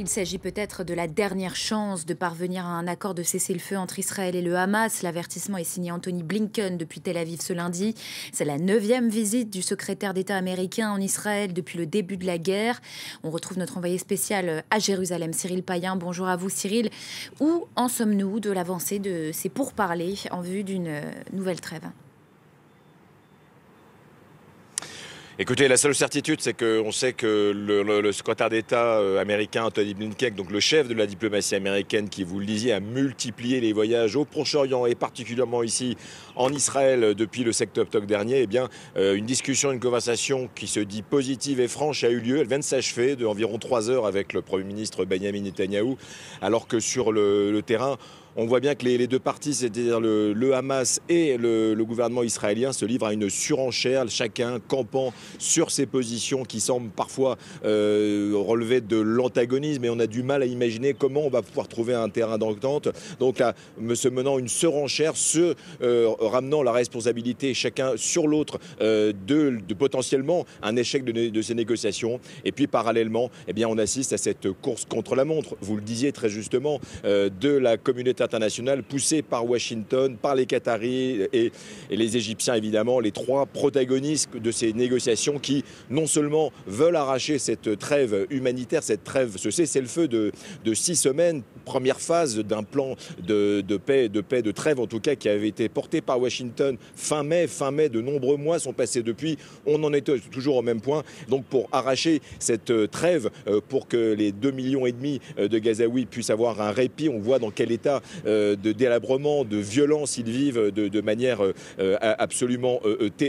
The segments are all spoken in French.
Il s'agit peut-être de la dernière chance de parvenir à un accord de cessez-le-feu entre Israël et le Hamas. L'avertissement est signé Anthony Blinken depuis Tel Aviv ce lundi. C'est la 9e visite du secrétaire d'État américain en Israël depuis le début de la guerre. On retrouve notre envoyé spécial à Jérusalem, Cyril Payen. Bonjour à vous Cyril. Où en sommes-nous de l'avancée de ces pourparlers en vue d'une nouvelle trêve ? Écoutez, la seule certitude, c'est qu'on sait que le secrétaire d'État américain, Anthony Blinken, donc le chef de la diplomatie américaine, qui, vous le disiez, a multiplié les voyages au Proche-Orient et particulièrement ici en Israël depuis le 7 octobre dernier, eh bien, une discussion, une conversation qui se dit positive et franche a eu lieu. Elle vient de s'achever d'environ 3 heures avec le Premier ministre Benjamin Netanyahou, alors que sur le terrain, on voit bien que les deux parties, c'est-à-dire le Hamas et le gouvernement israélien, se livrent à une surenchère, chacun campant sur ses positions qui semblent parfois relever de l'antagonisme, et on a du mal à imaginer comment on va pouvoir trouver un terrain d'entente. Donc là, se menant une surenchère, ramenant la responsabilité chacun sur l'autre de potentiellement un échec de ces négociations. Et puis parallèlement, eh bien, on assiste à cette course contre la montre, vous le disiez très justement, de la communauté internationale poussée par Washington, par les Qataris et les Égyptiens évidemment, les trois protagonistes de ces négociations qui non seulement veulent arracher cette trêve humanitaire, cette trêve, ce cessez-le-feu de 6 semaines, première phase d'un plan de paix, de trêve en tout cas, qui avait été porté par Washington fin mai, de nombreux mois sont passés depuis, on en est toujours au même point. Donc pour arracher cette trêve, pour que les 2,5 millions de Gazaouis puissent avoir un répit, on voit dans quel état de délabrement, de violence ils vivent de manière absolument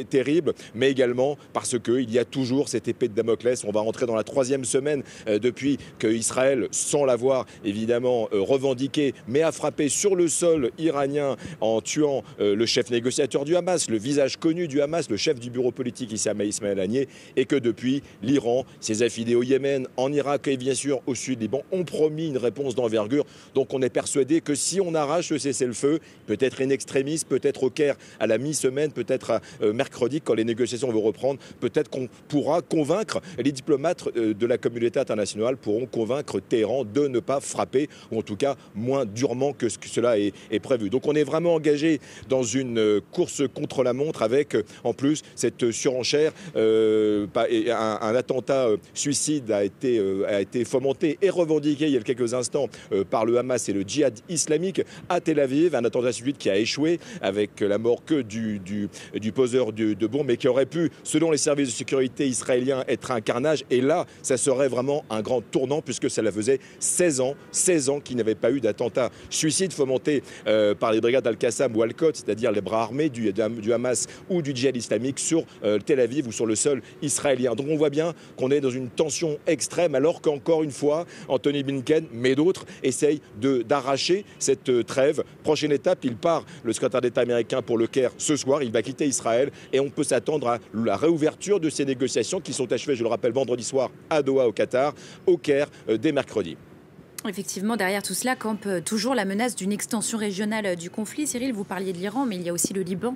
terrible, mais également parce qu'il y a toujours cette épée de Damoclès. On va rentrer dans la 3e semaine depuis que Israël, sans l'avoir évidemment revendiqué, mais a frappé sur le sol iranien en tuant le chef négociateur du Hamas, le visage connu du Hamas, le chef du bureau politique Ismaël Haniyeh, et que depuis, l'Iran, ses affidés au Yémen, en Irak et bien sûr au sud Liban ont promis une réponse d'envergure. Donc on est persuadé que si on arrache ce cessez-le-feu, peut-être in extremis, peut-être au Caire à la mi-semaine, peut-être à mercredi quand les négociations vont reprendre, peut-être qu'on pourra convaincre les diplomates de la communauté internationale, pourront convaincre Téhéran de ne pas frapper, ou en tout cas moins durement que ce que cela est prévu. Donc on est vraiment engagé dans une course contre la montre avec en plus cette surenchère. Un attentat suicide a été fomenté et revendiqué il y a quelques instants par le Hamas et le djihad islamique à Tel Aviv, un attentat suicide qui a échoué avec la mort que du poseur de bombes, mais qui aurait pu, selon les services de sécurité israéliens, être un carnage. Et là, ça serait vraiment un grand tournant, puisque ça faisait 16 ans qu'il n'y avait pas eu d'attentat suicide fomenté par les brigades Al-Qassam ou Al-Quds, c'est-à-dire les bras armés du Hamas ou du djihad islamique sur Tel Aviv ou sur le sol israélien. Donc on voit bien qu'on est dans une tension extrême, alors qu'encore une fois, Anthony Blinken, mais d'autres, essayent d'arracher cette trêve. Prochaine étape, il part, le secrétaire d'État américain, pour le Caire ce soir. Il va quitter Israël et on peut s'attendre à la réouverture de ces négociations qui sont achevées, je le rappelle, vendredi soir à Doha au Qatar, au Caire dès mercredi. Effectivement, derrière tout cela campe toujours la menace d'une extension régionale du conflit. Cyril, vous parliez de l'Iran, mais il y a aussi le Liban.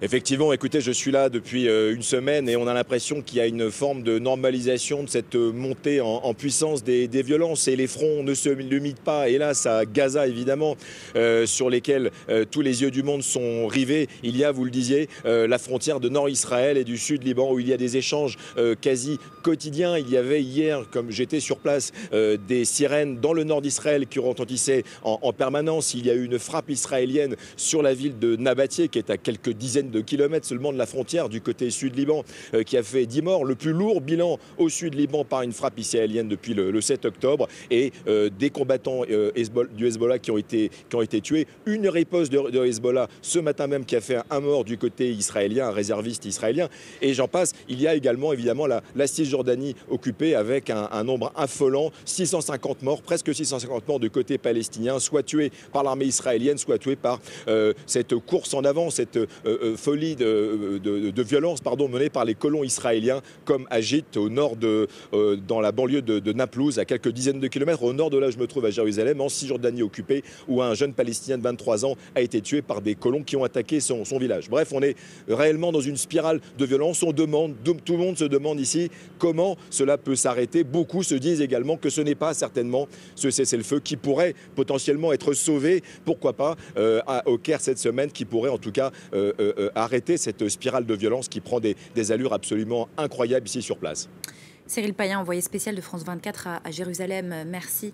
Effectivement, écoutez, je suis là depuis une semaine et on a l'impression qu'il y a une forme de normalisation de cette montée en puissance des violences, et les fronts ne se limitent pas, hélas, à Gaza évidemment, sur lesquels tous les yeux du monde sont rivés. Il y a, vous le disiez, la frontière de Nord-Israël et du Sud-Liban, où il y a des échanges quasi quotidiens. Il y avait hier, comme j'étais sur place, des sirènes dans le nord d'Israël qui retentissaient en permanence. Il y a eu une frappe israélienne sur la ville de Nabatieh, qui est à quelques dizaines de kilomètres seulement de la frontière du côté sud-Liban, qui a fait 10 morts, le plus lourd bilan au sud-Liban par une frappe israélienne depuis le 7 octobre, et des combattants du Hezbollah qui ont été tués. Une riposte de Hezbollah ce matin même qui a fait un mort du côté israélien, un réserviste israélien, et j'en passe. Il y a également évidemment la Cisjordanie occupée avec un nombre affolant, 650 morts, presque 650 morts du côté palestinien, soit tués par l'armée israélienne, soit tués par cette course en avant, cette folie de violence menée par les colons israéliens, comme Agit au nord dans la banlieue de Naplouse, à quelques dizaines de kilomètres au nord de là où je me trouve à Jérusalem, en Cisjordanie occupée, où un jeune Palestinien de 23 ans a été tué par des colons qui ont attaqué son village. Bref, on est réellement dans une spirale de violence. Tout le monde se demande ici comment cela peut s'arrêter. Beaucoup se disent également que ce n'est pas certainement ce cessez-le-feu qui pourrait potentiellement être sauvé, pourquoi pas, au Caire cette semaine, qui pourrait en tout cas arrêter cette spirale de violence qui prend des allures absolument incroyables ici sur place. Cyril Payen, envoyé spécial de France 24 à Jérusalem, merci.